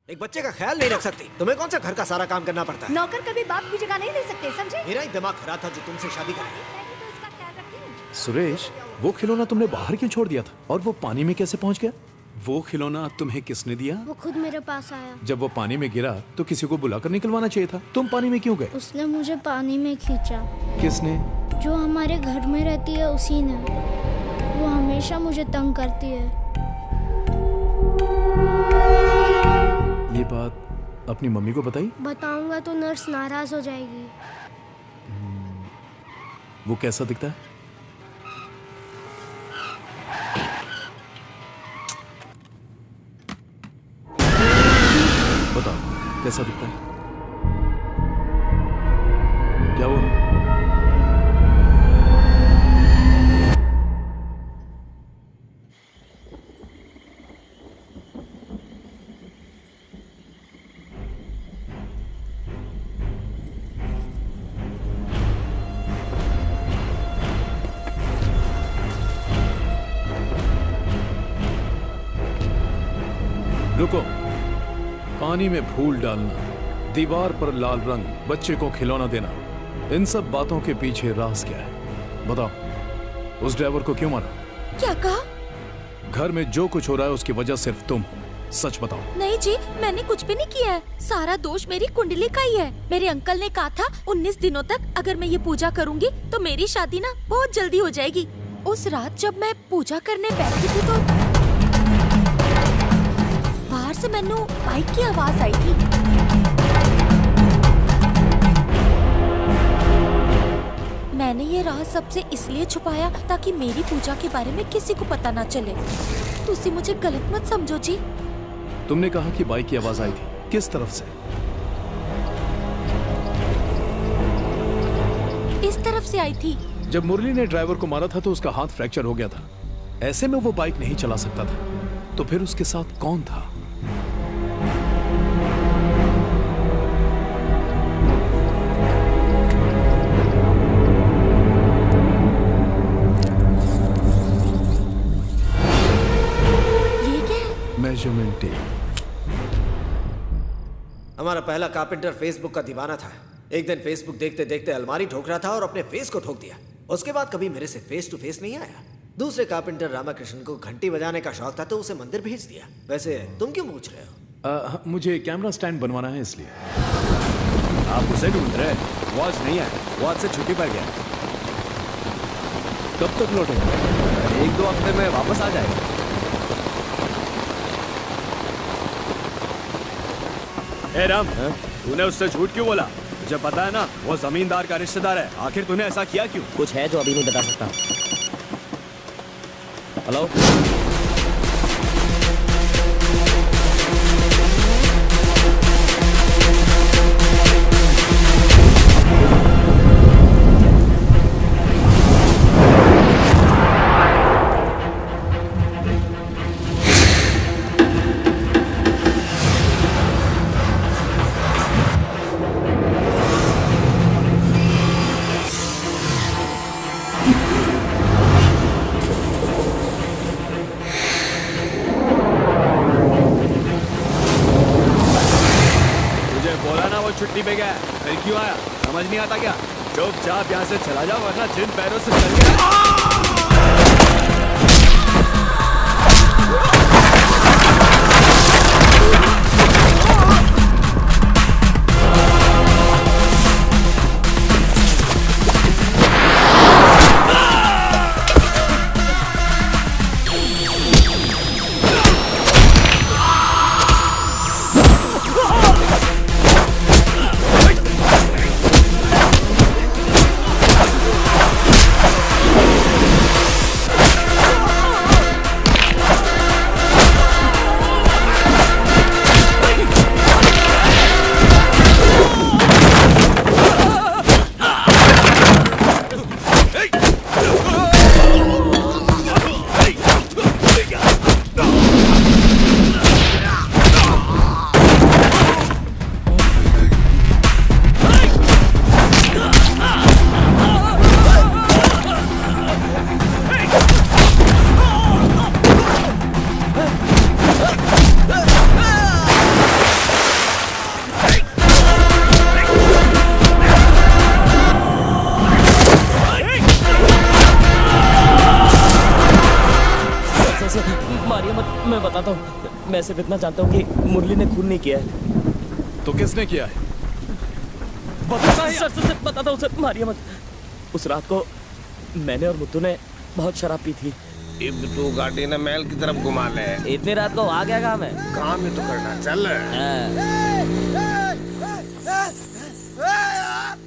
एक बच्चे का ख्याल नहीं रख सकती। तुम्हें कौन सा घर का सारा काम करना पड़ता है? नौकर कभी बाप की जगह नहीं ले सकते, समझे? मेरा ही दिमाग खराब था जो तुमसे शादी कर ली। मैं भी तो इसका ख्याल रखती हूँ। सुरेश, वो खिलौना तुमने बाहर क्यों छोड़ दिया था और वो पानी में कैसे पहुंच गया? वो खिलौना तुम्हें किसने दिया? वो खुद मेरे पास आया। जब वो पानी में गिरा तो किसी को बुलाकर निकलवाना चाहिए था। तुम पानी में क्यों गए? उसने मुझे पानी में खींचा। किसने? जो हमारे घर में रहती है उसी ने। वो हमेशा मुझे तंग करती है। ये बात अपनी मम्मी को बताई? बताऊंगा तो नर्स नाराज हो जाएगी। वो कैसा दिखता है? बताओ कैसा दिखता है? क्या हुआ? रुको। पानी में फूल डालना, दीवार पर लाल रंग, बच्चे को खिलौना देना, इन सब बातों के पीछे राज क्या है? बताओ। उस ड्राइवर को क्यों मारा? क्या कहा? घर में जो कुछ हो रहा है उसकी वजह सिर्फ तुम हो। सच बताओ। नहीं जी, मैंने कुछ भी नहीं किया है। सारा दोष मेरी कुंडली का ही है। मेरे अंकल ने कहा था 19 दिनों तक अगर मैं ये पूजा करूंगी तो मेरी शादी ना बहुत जल्दी हो जाएगी। उस रात जब मैं पूजा करने बैठी थी तो बाहर से मैंने बाइक की आवाज आई थी। मैंने ये राज सबसे इसलिए छुपाया ताकि मेरी पूजा के बारे में किसी को पता ना चले। तुसी मुझे गलत मत समझो जी। तुमने कहा कि बाइक की आवाज आई थी, किस तरफ से? इस तरफ से आई थी। जब मुरली ने ड्राइवर को मारा था तो उसका हाथ फ्रैक्चर हो गया था। ऐसे में वो बाइक नहीं चला सकता था। तो फिर उसके साथ कौन था? Measurement tape. हमारा पहला कारपेंटर फेसबुक का दीवाना था। एक दिन फेसबुक देखते देखते अलमारी ठोक रहा था और अपने फेस को ठोक दिया। उसके बाद कभी मेरे से फेस टू फेस नहीं आया। दूसरे कारपेंटर रामाकृष्ण को घंटी बजाने का शौक था तो उसे मंदिर भेज दिया। वैसे तुम क्यों पूछ रहे हो? मुझे कैमरा स्टैंड बनवाना है इसलिए। आप उसे ढूंढ रहे? वो आज नहीं आया, वो आज से छुट्टी पर गया। कब तक लौटेगा? 1-2 हफ्ते में वापस आ जाएगा। ए राम, तूने उससे झूठ क्यों बोला? मुझे पता है ना, वो जमींदार का रिश्तेदार है। आखिर तूने ऐसा किया क्यों? कुछ है जो अभी नहीं बता सकता। हेलो, छुट्टी पे गया, फिर क्यों आया? समझ नहीं आता क्या? चुपचाप यहाँ से चला जाओ वरना जिन पैरों से चल गया। सिर्फ इतना जानता हूँ कि मुरली ने खून नहीं किया है। तो किसने किया है? सर बताता हूँ सर, मारिए मत। उस रात को मैंने और मुत्तू ने बहुत शराब पी थी। अब तू गाड़ी ने महल की तरफ घुमा ले। इतनी रात को आ गया काम है? काम ही तो करना, चल।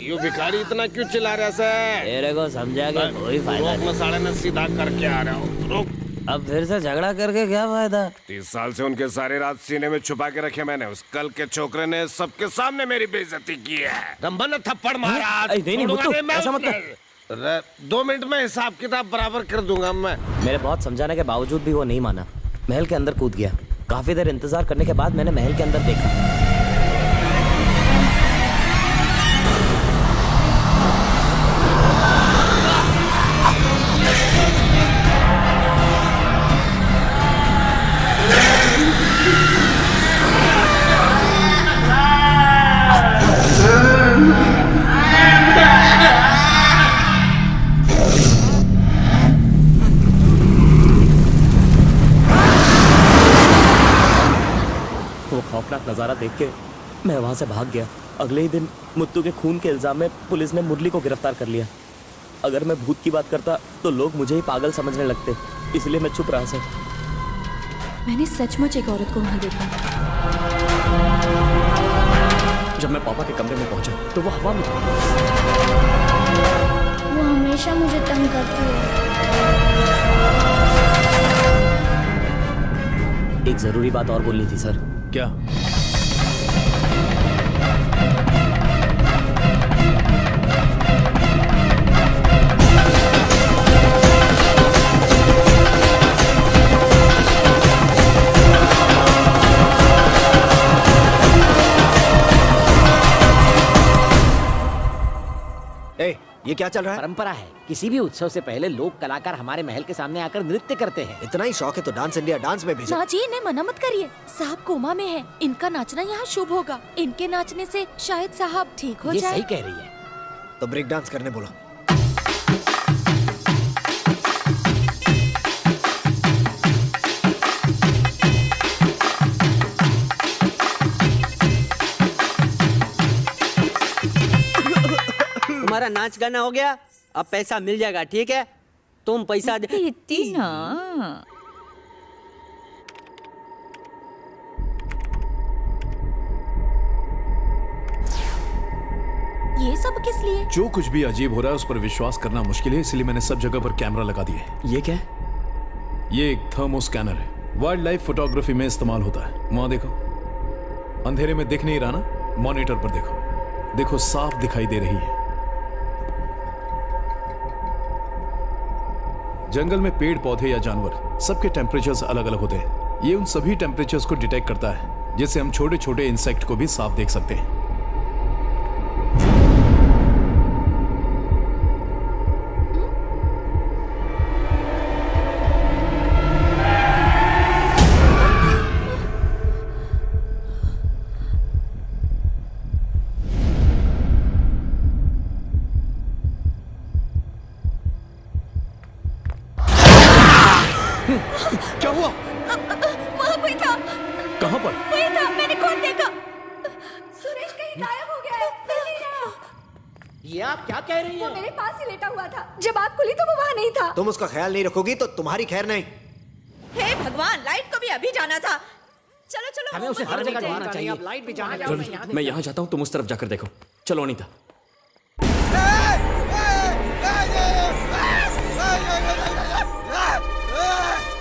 यू भिखारी इतना क्यों चिल्ला रहा है? तेरे को समझा के कोई फायदा नहीं। मैं 9:30 सीधा करके आ रहा हूँ, रुक। अब फिर से झगड़ा करके क्या फायदा? 30 साल से उनके सारे रात सीने में छुपा के रखे मैंने। उस कल के छोकरे ने सबके सामने मेरी बेइज्जती की है। रंभन ने थप्पड़ मारा। नहीं मुत्तू, ऐसा मत कर। 2 मिनट में हिसाब किताब बराबर कर दूंगा मैं। मेरे बहुत समझाने के बावजूद भी वो नहीं माना। महल के अंदर कूद गया। काफी देर इंतजार करने के बाद मैंने महल के अंदर देखा। खौफनाक नजारा देख के मैं वहां से भाग गया। अगले ही दिन मुत्तू के खून के इल्जाम में पुलिस ने मुरली को गिरफ्तार कर लिया। अगर मैं भूत की बात करता तो लोग मुझे ही पागल समझने लगते, इसलिए मैं चुप रहा सर। मैंने सचमुच एक औरत को वहां देखा। जब मैं पापा के कमरे में पहुंचा तो वो हवा में था। वो हमेशा मुझे तंग करती है। एक जरूरी बात और बोलनी थी सर। क्या? ये क्या चल रहा है? परंपरा है, किसी भी उत्सव से पहले लोक कलाकार हमारे महल के सामने आकर नृत्य करते हैं। इतना ही शौक है तो डांस इंडिया डांस में भेजो। ना जी, इन्हें मना मत करिए। साहब कोमा में है, इनका नाचना यहाँ शुभ होगा। इनके नाचने से शायद साहब ठीक हो ये जाए। सही कह रही है। तो ब्रेक डांस करने बोलो। तुम्हारा नाच गाना हो गया, अब पैसा मिल जाएगा, ठीक है? तुम पैसा दे। ना ये सब किस लिए? जो कुछ भी अजीब हो रहा है उस पर विश्वास करना मुश्किल है, इसलिए मैंने सब जगह पर कैमरा लगा दिए। ये क्या है? ये एक थर्मो स्कैनर है, वाइल्ड लाइफ फोटोग्राफी में इस्तेमाल होता है। वहां देखो, अंधेरे में दिख नहीं रहा ना, मॉनिटर पर देखो, देखो साफ दिखाई दे रही है। जंगल में पेड़ पौधे या जानवर सबके टेम्परेचर्स अलग अलग होते हैं। ये उन सभी टेम्परेचर्स को डिटेक्ट करता है, जिससे हम छोटे छोटे इंसेक्ट को भी साफ देख सकते हैं। क्या हुआ? वहाँ कोई था। कहाँ पर? वही था, मैंने खुद देखा। सुरेश कहीं गायब हो गया है, मिल नहीं रहा। ये आप क्या कह रही वो हैं? मेरे पास ही लेटा हुआ था। जब आँख खुली तो वो वहाँ नहीं था। तुम उसका ख्याल नहीं रखोगी तो तुम्हारी खैर नहीं। हे भगवान, लाइट को भी अभी जाना था। चलो चलो, हमें उसे हर जगह ढूंढना चाहिए। अब लाइट भी जाना जरूर, मैं यहाँ जाता हूँ, तुम उस तरफ जाकर देखो। चलो अनीता।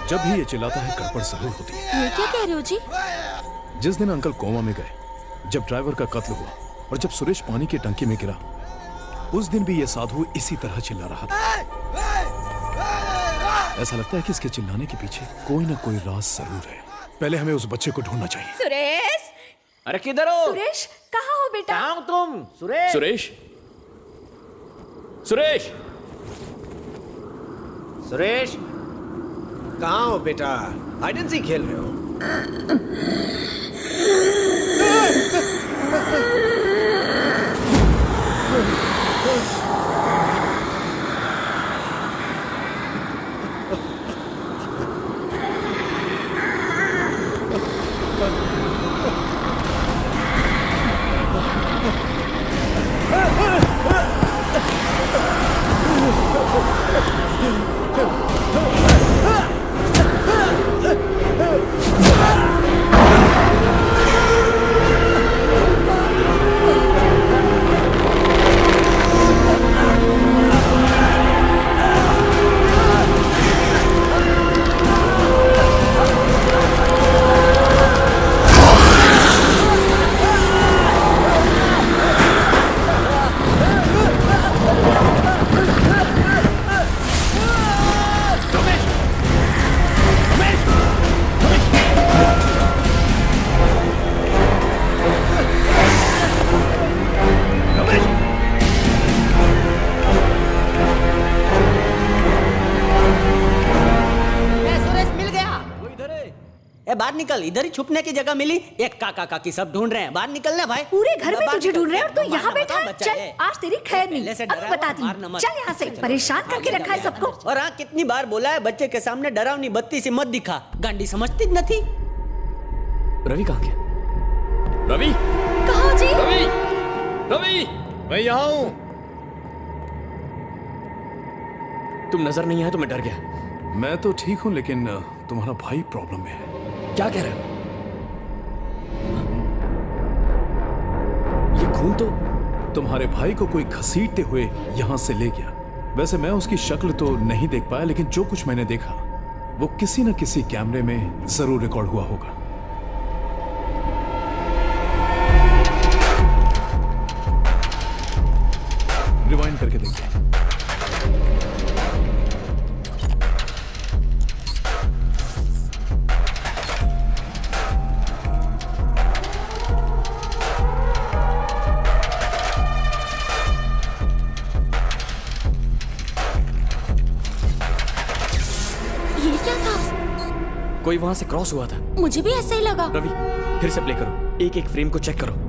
जब भी ये चिल्लाता है गड़बड़ जरूर होती है। ये क्या कह रहे हो जी? जिस दिन अंकल कोमा में गए, जब ड्राइवर का कत्ल हुआ और जब सुरेश पानी की टंकी में गिरा, उस दिन भी ये साधु इसी तरह चिल्ला रहा था। ऐसा लगता है कि इसके चिल्लाने के पीछे कोई ना कोई राज जरूर है। पहले हमें उस बच्चे को ढूंढना चाहिए। सुरेश! अरे किधर हो? सुरेश, कहाँ हो बेटा? कहाँ हो तुम? सुरेश! सुरेश! सुरेश! सुरेश, कहाँ हो बेटा? हाइड एंड सीक खेल रहे हो? निकल, इधर ही छुपने की जगह मिली। एक काका काकी सब ढूंढ रहे हैं, बाहर निकलना भाई। पूरे घर में बाहर तुझे निकल। ढूंढ रहे हैं और तू यहाँ मारना बैठा बताओ है। बच्चा चल है। आज तेरी खैर नहीं, पहले से अभी डरा हुआ, बताती मारना हूँ। मत। चल यहाँ से, परेशान करके रखा है सबको। और हाँ, कितनी बार बोला है बच्चे के सामने डरावनी बत्ती से मत दिखा, गांडी समझती न थी। रवि कहाँ गया? रवि, कहो जी। रवि, रवि, मैं यहाँ हूं। तुम नजर नहीं आए तो मैं डर गया। मैं तो ठीक हूं, लेकिन तुम्हारा भाई प्रॉब्लम में है। क्या कह रहे हो? ये खून तो तुम्हारे भाई को कोई घसीटते हुए यहां से ले गया। वैसे मैं उसकी शक्ल तो नहीं देख पाया, लेकिन जो कुछ मैंने देखा वो किसी न किसी कैमरे में जरूर रिकॉर्ड हुआ होगा। रिवाइंड करके देखते हैं। ये क्या था? कोई वहां से क्रॉस हुआ था। मुझे भी ऐसा ही लगा। रवि, फिर से प्ले करो, एक एक फ्रेम को चेक करो।